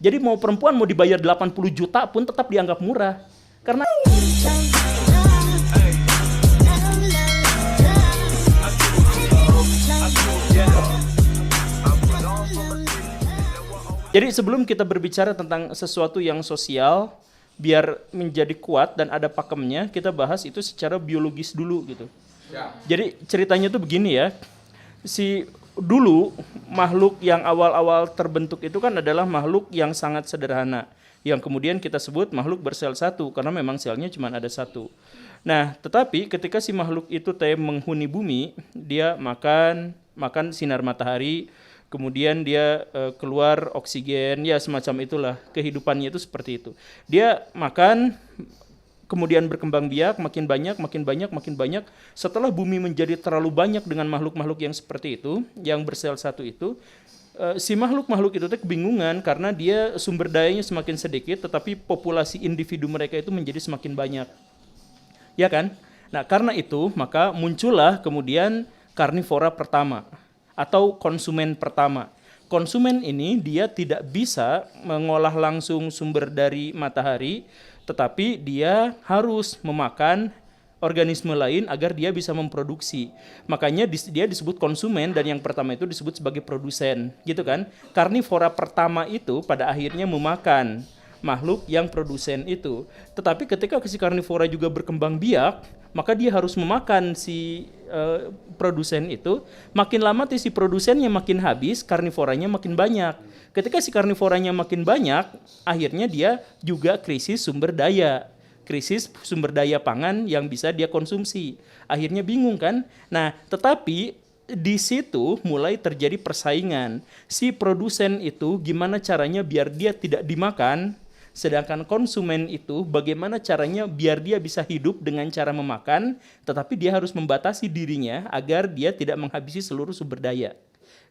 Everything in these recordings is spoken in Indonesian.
Jadi mau perempuan mau dibayar 80 juta pun tetap dianggap murah. Karena jadi sebelum kita berbicara tentang sesuatu yang sosial, biar menjadi kuat dan ada pakemnya, kita bahas itu secara biologis dulu gitu. Jadi ceritanya tuh begini ya, si dulu makhluk yang awal-awal terbentuk itu kan adalah makhluk yang sangat sederhana, yang kemudian kita sebut makhluk bersel satu, karena memang selnya cuma ada satu. Nah, tetapi ketika si makhluk itu menghuni bumi, dia makan sinar matahari, kemudian dia keluar oksigen, ya semacam itulah, kehidupannya itu seperti itu. Dia makan, kemudian berkembang biak, makin banyak. Setelah bumi menjadi terlalu banyak dengan makhluk-makhluk yang seperti itu, yang bersel satu itu, si makhluk-makhluk itu kebingungan karena dia sumber dayanya semakin sedikit, tetapi populasi individu mereka itu menjadi semakin banyak. Ya kan? Nah, karena itu, maka muncullah kemudian karnivora pertama, atau konsumen pertama. Konsumen ini dia tidak bisa mengolah langsung sumber dari matahari, tetapi dia harus memakan organisme lain agar dia bisa memproduksi. Makanya dia disebut konsumen dan yang pertama itu disebut sebagai produsen, gitu kan? Karnivora pertama itu pada akhirnya memakan makhluk yang produsen itu. Tetapi ketika si karnivora juga berkembang biak, maka dia harus memakan si produsen itu. Makin lama si produsennya makin habis, karnivoranya makin banyak. Ketika si karnivoranya makin banyak, akhirnya dia juga krisis sumber daya pangan yang bisa dia konsumsi. Akhirnya bingung kan? Nah, tetapi di situ mulai terjadi persaingan. Si produsen itu gimana caranya biar dia tidak dimakan, sedangkan konsumen itu bagaimana caranya biar dia bisa hidup dengan cara memakan, tetapi dia harus membatasi dirinya agar dia tidak menghabisi seluruh sumber daya.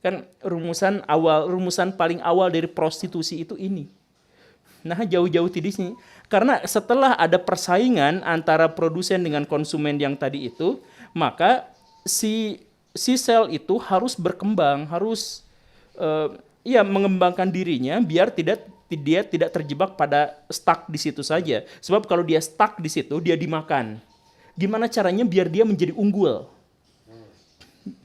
Kan rumusan paling awal dari prostitusi itu ini. Nah, jauh-jauh di sini. Karena setelah ada persaingan antara produsen dengan konsumen yang tadi itu, maka si sel itu harus berkembang, harus mengembangkan dirinya biar dia tidak terjebak pada stuck di situ saja. Sebab kalau dia stuck di situ, dia dimakan. Gimana caranya biar dia menjadi unggul?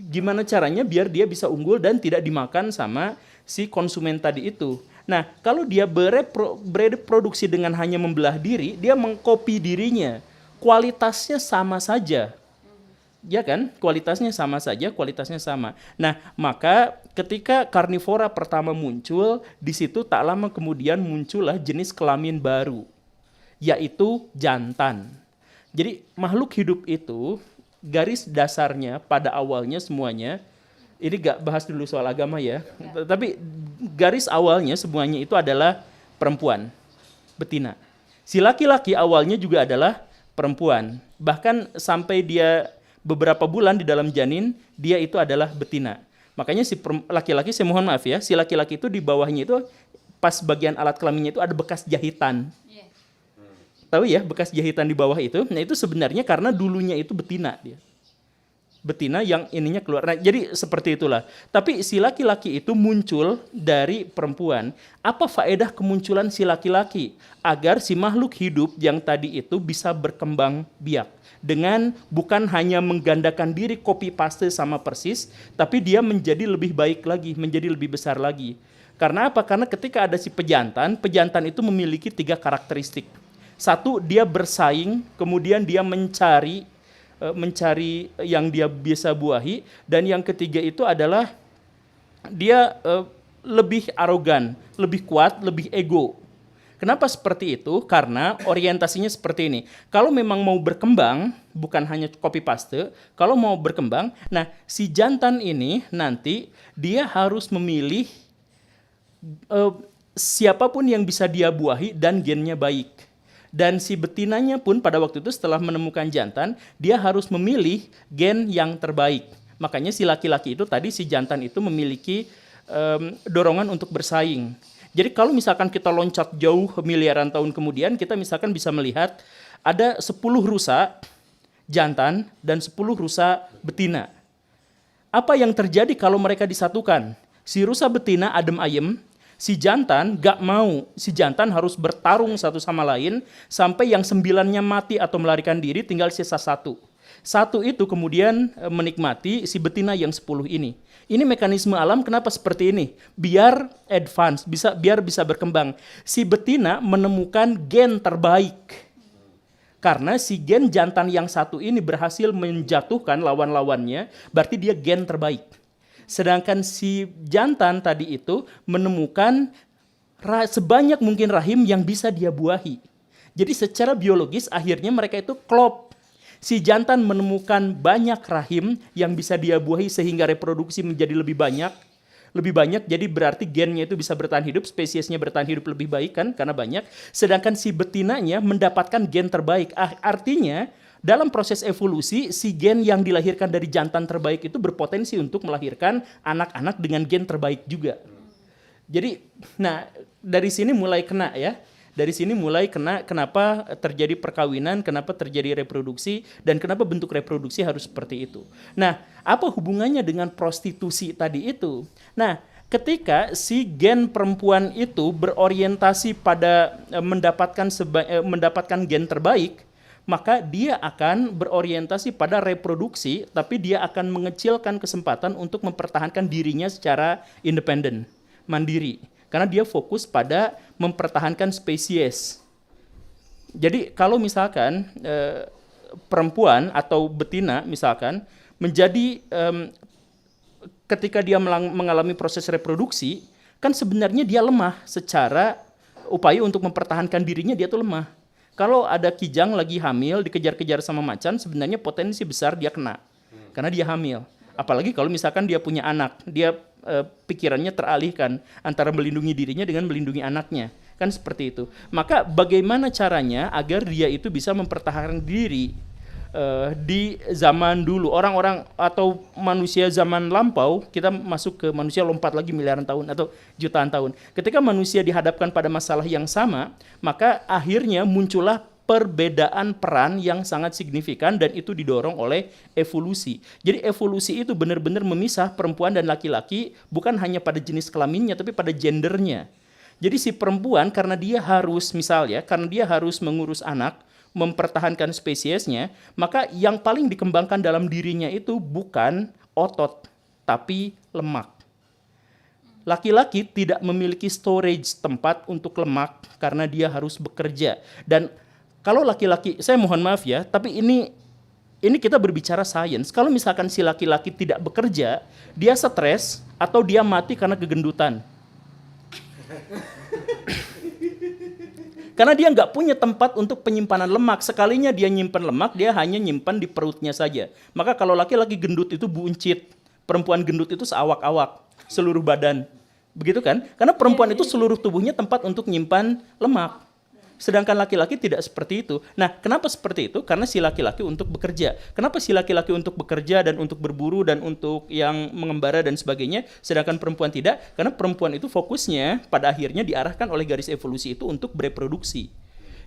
Gimana caranya biar dia bisa unggul dan tidak dimakan sama si konsumen tadi itu? Nah, kalau dia bereproduksi dengan hanya membelah diri, dia mengcopy dirinya. Kualitasnya sama saja. Ya kan? Kualitasnya sama. Nah, maka ketika karnivora pertama muncul, di situ tak lama kemudian muncullah jenis kelamin baru, yaitu jantan. Jadi makhluk hidup itu garis dasarnya pada awalnya semuanya, ini gak bahas dulu soal agama ya, tapi garis awalnya semuanya itu adalah perempuan, betina. Si laki-laki awalnya juga adalah perempuan, bahkan sampai dia beberapa bulan di dalam janin, dia itu adalah betina. Makanya si laki-laki, saya mohon maaf ya, si laki-laki itu di bawahnya itu pas bagian alat kelaminnya itu ada bekas jahitan. Tahu ya, bekas jahitan di bawah itu. Nah, itu sebenarnya karena dulunya itu betina dia. Betina yang ininya keluar. Nah, jadi seperti itulah. Tapi si laki-laki itu muncul dari perempuan. Apa faedah kemunculan si laki-laki? Agar si makhluk hidup yang tadi itu bisa berkembang biak. Dengan bukan hanya menggandakan diri copy paste sama persis, tapi dia menjadi lebih baik lagi, menjadi lebih besar lagi. Karena apa? Karena ketika ada si pejantan itu memiliki 3 karakteristik. Satu, dia bersaing, kemudian dia mencari yang dia bisa buahi, dan yang ketiga itu adalah dia lebih arogan, lebih kuat, lebih ego. Kenapa seperti itu? Karena orientasinya seperti ini. Kalau memang mau berkembang, bukan hanya copy paste, kalau mau berkembang, nah si jantan ini nanti dia harus memilih siapapun yang bisa dia buahi dan gennya baik. Dan si betinanya pun pada waktu itu setelah menemukan jantan, dia harus memilih gen yang terbaik. Makanya si laki-laki itu tadi, si jantan itu memiliki dorongan untuk bersaing. Jadi kalau misalkan kita loncat jauh miliaran tahun kemudian, kita misalkan bisa melihat ada 10 rusa jantan dan 10 rusa betina. Apa yang terjadi kalau mereka disatukan? Si rusa betina adem ayem, Si jantan gak mau, si jantan harus bertarung satu sama lain sampai yang 9-nya mati atau melarikan diri, tinggal sisa 1. 1 itu kemudian menikmati si betina yang 10 ini. Ini mekanisme alam kenapa seperti ini? Biar advance, biar bisa berkembang. Si betina menemukan gen terbaik. Karena si gen jantan yang 1 ini berhasil menjatuhkan lawan-lawannya, berarti dia gen terbaik. Sedangkan si jantan tadi itu menemukan sebanyak mungkin rahim yang bisa dia buahi. Jadi secara biologis akhirnya mereka itu klop. Si jantan menemukan banyak rahim yang bisa dia buahi sehingga reproduksi menjadi lebih banyak. Lebih banyak, jadi berarti gennya itu bisa bertahan hidup, spesiesnya bertahan hidup lebih baik kan, karena banyak. Sedangkan si betinanya mendapatkan gen terbaik. Artinya dalam proses evolusi, si gen yang dilahirkan dari jantan terbaik itu berpotensi untuk melahirkan anak-anak dengan gen terbaik juga. Jadi, nah dari sini mulai kena ya. Dari sini mulai kena kenapa terjadi perkawinan, kenapa terjadi reproduksi, dan kenapa bentuk reproduksi harus seperti itu. Nah, apa hubungannya dengan prostitusi tadi itu? Nah, ketika si gen perempuan itu berorientasi pada mendapatkan gen terbaik, maka dia akan berorientasi pada reproduksi, tapi dia akan mengecilkan kesempatan untuk mempertahankan dirinya secara independen, mandiri. Karena dia fokus pada mempertahankan spesies. Jadi kalau misalkan perempuan atau betina misalkan menjadi ketika dia mengalami proses reproduksi, kan sebenarnya dia lemah secara upaya untuk mempertahankan dirinya, dia tuh lemah. Kalau ada kijang lagi hamil, dikejar-kejar sama macan, sebenarnya potensi besar dia kena. Karena dia hamil. Apalagi kalau misalkan dia punya anak, dia pikirannya teralihkan antara melindungi dirinya dengan melindungi anaknya. Kan seperti itu. Maka bagaimana caranya agar dia itu bisa mempertahankan diri di zaman dulu. Orang-orang atau manusia zaman lampau, kita masuk ke manusia lompat lagi miliaran tahun atau jutaan tahun. Ketika manusia dihadapkan pada masalah yang sama, maka akhirnya muncullah perbedaan peran yang sangat signifikan dan itu didorong oleh evolusi. Jadi evolusi itu benar-benar memisah perempuan dan laki-laki bukan hanya pada jenis kelaminnya tapi pada gendernya. Jadi si perempuan karena dia harus karena dia harus mengurus anak, mempertahankan spesiesnya, maka yang paling dikembangkan dalam dirinya itu bukan otot tapi lemak. Laki-laki tidak memiliki storage tempat untuk lemak karena dia harus bekerja. Dan kalau laki-laki, saya mohon maaf ya, tapi ini kita berbicara sains. Kalau misalkan si laki-laki tidak bekerja, dia stres atau dia mati karena kegendutan. Karena dia nggak punya tempat untuk penyimpanan lemak. Sekalinya dia nyimpan lemak, dia hanya nyimpan di perutnya saja. Maka kalau laki-laki gendut itu buncit, perempuan gendut itu seawak-awak, seluruh badan. Begitu kan? Karena perempuan itu seluruh tubuhnya tempat untuk nyimpan lemak. Sedangkan laki-laki tidak seperti itu. Nah, kenapa seperti itu? Karena si laki-laki untuk bekerja. Kenapa si laki-laki untuk bekerja dan untuk berburu dan untuk yang mengembara dan sebagainya, sedangkan perempuan tidak? Karena perempuan itu fokusnya pada akhirnya diarahkan oleh garis evolusi itu untuk bereproduksi.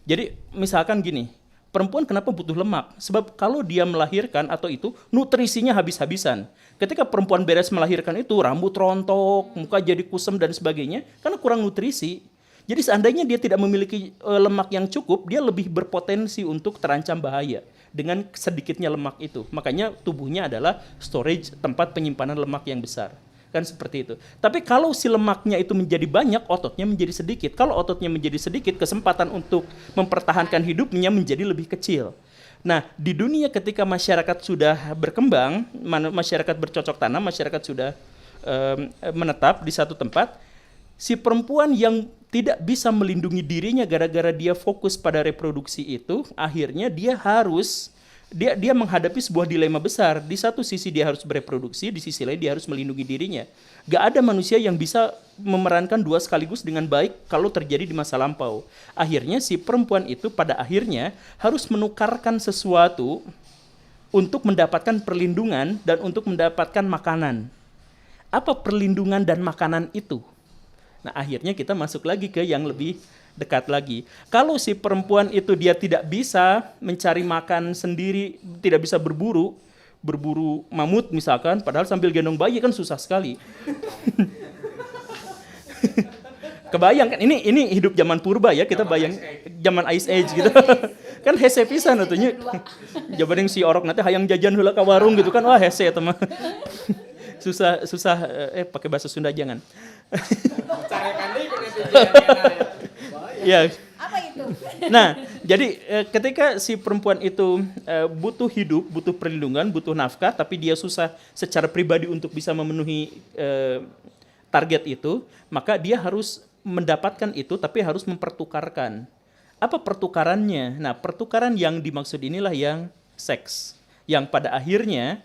Jadi, misalkan gini, perempuan kenapa butuh lemak? Sebab kalau dia melahirkan atau itu, nutrisinya habis-habisan. Ketika perempuan beres melahirkan itu, rambut rontok, muka jadi kusam dan sebagainya, karena kurang nutrisi. Jadi seandainya dia tidak memiliki lemak yang cukup, dia lebih berpotensi untuk terancam bahaya dengan sedikitnya lemak itu. Makanya tubuhnya adalah storage, tempat penyimpanan lemak yang besar. Kan seperti itu. Tapi kalau si lemaknya itu menjadi banyak, ototnya menjadi sedikit. Kalau ototnya menjadi sedikit, kesempatan untuk mempertahankan hidupnya menjadi lebih kecil. Nah, di dunia ketika masyarakat sudah berkembang, masyarakat bercocok tanam, masyarakat sudah menetap di satu tempat, si perempuan yang tidak bisa melindungi dirinya gara-gara dia fokus pada reproduksi itu, akhirnya dia menghadapi sebuah dilema besar. Di satu sisi dia harus bereproduksi, di sisi lain dia harus melindungi dirinya. Gak ada manusia yang bisa memerankan dua sekaligus dengan baik kalau terjadi di masa lampau. Akhirnya si perempuan itu pada akhirnya harus menukarkan sesuatu untuk mendapatkan perlindungan dan untuk mendapatkan makanan. Apa perlindungan dan makanan itu? Nah, akhirnya kita masuk lagi ke yang lebih dekat lagi. Kalau si perempuan itu dia tidak bisa mencari makan sendiri, tidak bisa berburu mamut misalkan, padahal sambil gendong bayi kan susah sekali. Kebayang kan ini hidup zaman purba ya, kita bayang zaman Ice Age gitu. Kan hese pisan atunya. Jaman yang si orok nanti hayang jajan heula ka warung gitu kan, wah hese eta mah. Susah pakai bahasa Sunda jangan. Ya. Apa itu? Nah, jadi ketika si perempuan itu butuh hidup, butuh perlindungan, butuh nafkah, tapi dia susah secara pribadi untuk bisa memenuhi target itu, maka dia harus mendapatkan itu, tapi harus mempertukarkan. Apa pertukarannya? Nah, pertukaran yang dimaksud inilah yang seks, yang pada akhirnya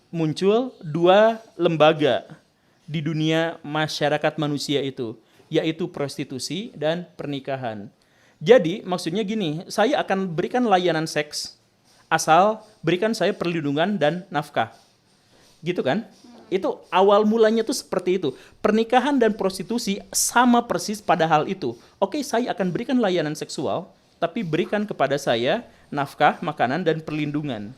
muncul dua lembaga di dunia masyarakat manusia itu, yaitu prostitusi dan pernikahan. Jadi maksudnya gini, saya akan berikan layanan seks asal berikan saya perlindungan dan nafkah. Gitu kan? Itu awal mulanya tuh seperti itu. Pernikahan dan prostitusi sama persis pada hal itu. Oke, saya akan berikan layanan seksual, tapi berikan kepada saya nafkah, makanan, dan perlindungan.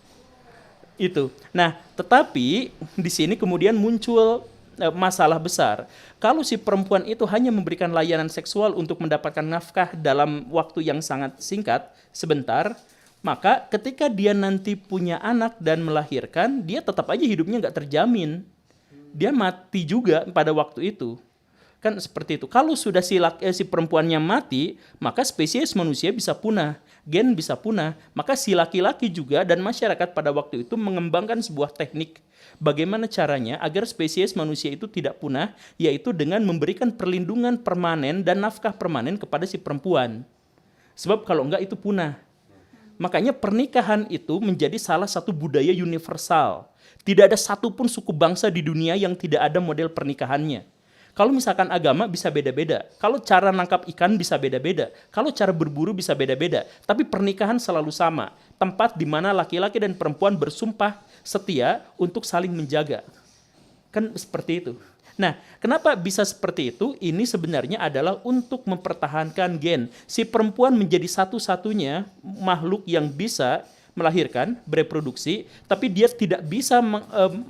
Itu. Nah, tetapi di sini kemudian muncul masalah besar. Kalau si perempuan itu hanya memberikan layanan seksual untuk mendapatkan nafkah dalam waktu yang sangat singkat, sebentar, maka ketika dia nanti punya anak dan melahirkan, dia tetap aja hidupnya nggak terjamin. Dia mati juga pada waktu itu. Kan seperti itu. Kalau sudah si perempuannya mati, maka spesies manusia bisa punah, gen bisa punah. Maka si laki-laki juga dan masyarakat pada waktu itu mengembangkan sebuah teknik bagaimana caranya agar spesies manusia itu tidak punah, yaitu dengan memberikan perlindungan permanen dan nafkah permanen kepada si perempuan. Sebab kalau enggak itu punah. Makanya pernikahan itu menjadi salah satu budaya universal. Tidak ada satupun suku bangsa di dunia yang tidak ada model pernikahannya. Kalau misalkan agama bisa beda-beda, kalau cara nangkap ikan bisa beda-beda, kalau cara berburu bisa beda-beda, tapi pernikahan selalu sama, tempat di mana laki-laki dan perempuan bersumpah setia untuk saling menjaga. Kan seperti itu. Nah, kenapa bisa seperti itu? Ini sebenarnya adalah untuk mempertahankan gen. Si perempuan menjadi satu-satunya makhluk yang bisa melahirkan, bereproduksi, tapi dia tidak bisa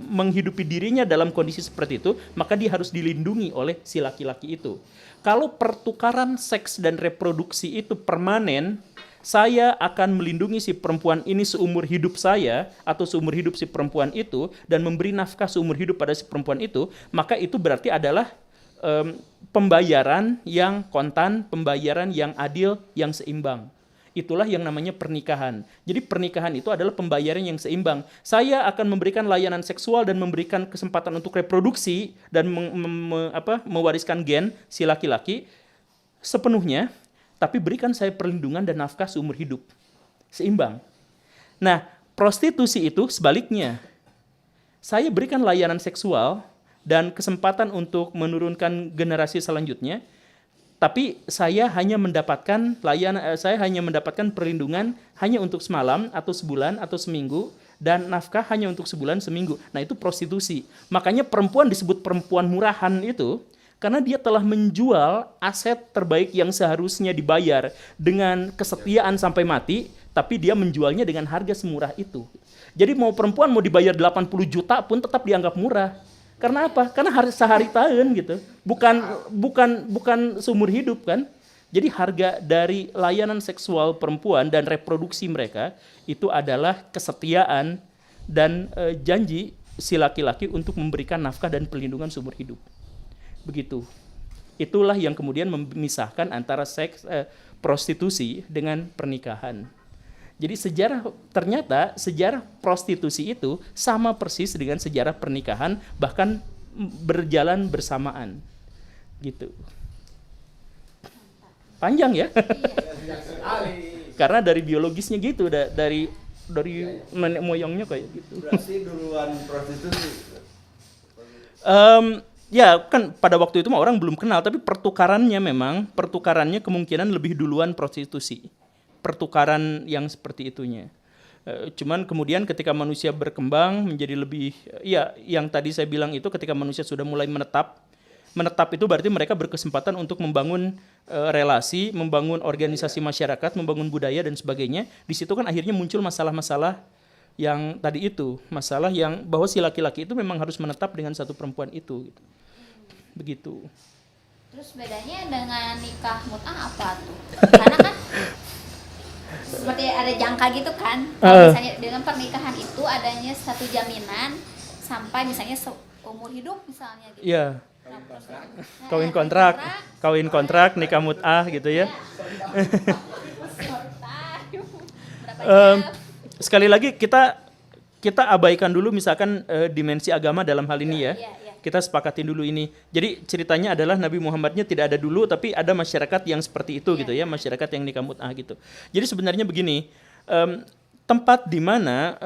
menghidupi dirinya dalam kondisi seperti itu, maka dia harus dilindungi oleh si laki-laki itu. Kalau pertukaran seks dan reproduksi itu permanen, saya akan melindungi si perempuan ini seumur hidup saya atau seumur hidup si perempuan itu dan memberi nafkah seumur hidup pada si perempuan itu, maka itu berarti adalah pembayaran yang kontan, pembayaran yang adil, yang seimbang. Itulah yang namanya pernikahan. Jadi pernikahan itu adalah pembayaran yang seimbang. Saya akan memberikan layanan seksual dan memberikan kesempatan untuk reproduksi dan mewariskan gen si laki-laki sepenuhnya, tapi berikan saya perlindungan dan nafkah seumur hidup. Seimbang. Nah, prostitusi itu sebaliknya. Saya berikan layanan seksual dan kesempatan untuk menurunkan generasi selanjutnya, tapi saya hanya mendapatkan perlindungan hanya untuk semalam atau sebulan atau seminggu dan nafkah hanya untuk sebulan seminggu. Nah, itu prostitusi. Makanya perempuan disebut perempuan murahan itu karena dia telah menjual aset terbaik yang seharusnya dibayar dengan kesetiaan sampai mati, tapi dia menjualnya dengan harga semurah itu. Jadi mau perempuan mau dibayar 80 juta pun tetap dianggap murah. Karena apa? Karena sehari tahun gitu. Bukan seumur hidup kan. Jadi harga dari layanan seksual perempuan dan reproduksi mereka itu adalah kesetiaan dan janji si laki-laki untuk memberikan nafkah dan perlindungan seumur hidup. Begitu. Itulah yang kemudian memisahkan antara prostitusi dengan pernikahan. Jadi ternyata sejarah prostitusi itu sama persis dengan sejarah pernikahan, bahkan berjalan bersamaan. Gitu. Panjang ya? Karena dari biologisnya gitu, dari nenek moyangnya kayak gitu. Berarti duluan prostitusi? Ya kan pada waktu itu mah orang belum kenal, tapi pertukarannya kemungkinan lebih duluan prostitusi. Pertukaran yang seperti itunya. Cuman kemudian ketika manusia berkembang menjadi lebih, ya yang tadi saya bilang itu ketika manusia sudah mulai menetap itu berarti mereka berkesempatan untuk membangun relasi, membangun organisasi masyarakat, membangun budaya dan sebagainya. Di situ kan akhirnya muncul masalah-masalah yang tadi itu, masalah yang bahwa si laki-laki itu memang harus menetap dengan satu perempuan itu. Gitu. Begitu. Terus bedanya dengan nikah mut'ah apa tuh? Karena kan seperti ada jangka gitu kan. Kalau misalnya dengan pernikahan itu adanya satu jaminan sampai misalnya seumur hidup misalnya gitu. Iya. Nah, Kawin kontrak, nikah mut'ah gitu ya. Berapa Em, jam? Sekali lagi kita abaikan dulu misalkan dimensi agama dalam hal ini ya. Iya, iya. Kita sepakatin dulu ini. Jadi ceritanya adalah Nabi Muhammadnya tidak ada dulu, tapi ada masyarakat yang seperti itu gitu ya, masyarakat yang nikah mut'ah gitu. Jadi sebenarnya begini, tempat di mana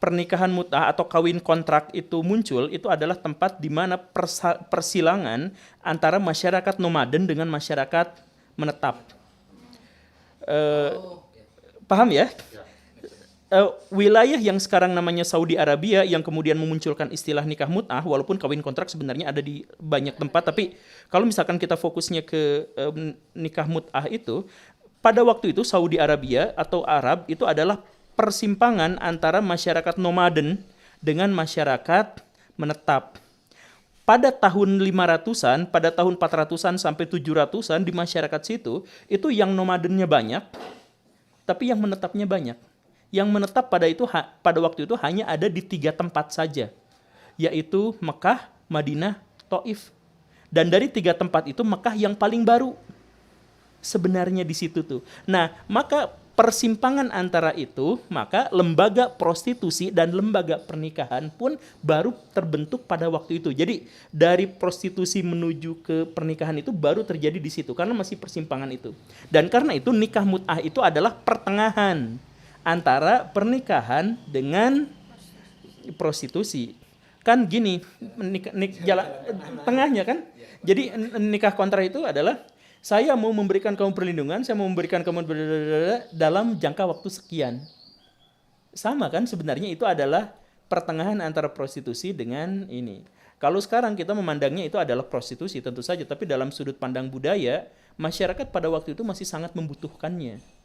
pernikahan mut'ah atau kawin kontrak itu muncul, itu adalah tempat di mana persilangan antara masyarakat nomaden dengan masyarakat menetap. Paham ya? Wilayah yang sekarang namanya Saudi Arabia yang kemudian memunculkan istilah nikah mut'ah, walaupun kawin kontrak sebenarnya ada di banyak tempat, tapi kalau misalkan kita fokusnya ke nikah mut'ah itu, pada waktu itu Saudi Arabia atau Arab itu adalah persimpangan antara masyarakat nomaden dengan masyarakat menetap. Pada tahun 500-an, pada tahun 400-an sampai 700-an di masyarakat situ, itu yang nomadennya banyak, tapi yang menetapnya banyak. Yang menetap pada waktu itu hanya ada di 3 tempat saja, yaitu Mekah, Madinah, Taif. Dan dari 3 tempat itu Mekah yang paling baru sebenarnya di situ tuh. Nah, maka persimpangan antara itu, maka lembaga prostitusi dan lembaga pernikahan pun baru terbentuk pada waktu itu. Jadi dari prostitusi menuju ke pernikahan itu baru terjadi di situ karena masih persimpangan itu. Dan karena itu nikah mut'ah itu adalah pertengahan antara pernikahan dengan prostitusi. Kan gini, jalan tengahnya kan. Jadi nikah kontrak itu adalah saya mau memberikan kamu perlindungan, saya mau memberikan kamu dalam jangka waktu sekian. Sama kan sebenarnya itu adalah pertengahan antara prostitusi dengan ini. Kalau sekarang kita memandangnya itu adalah prostitusi tentu saja, tapi dalam sudut pandang budaya, masyarakat pada waktu itu masih sangat membutuhkannya.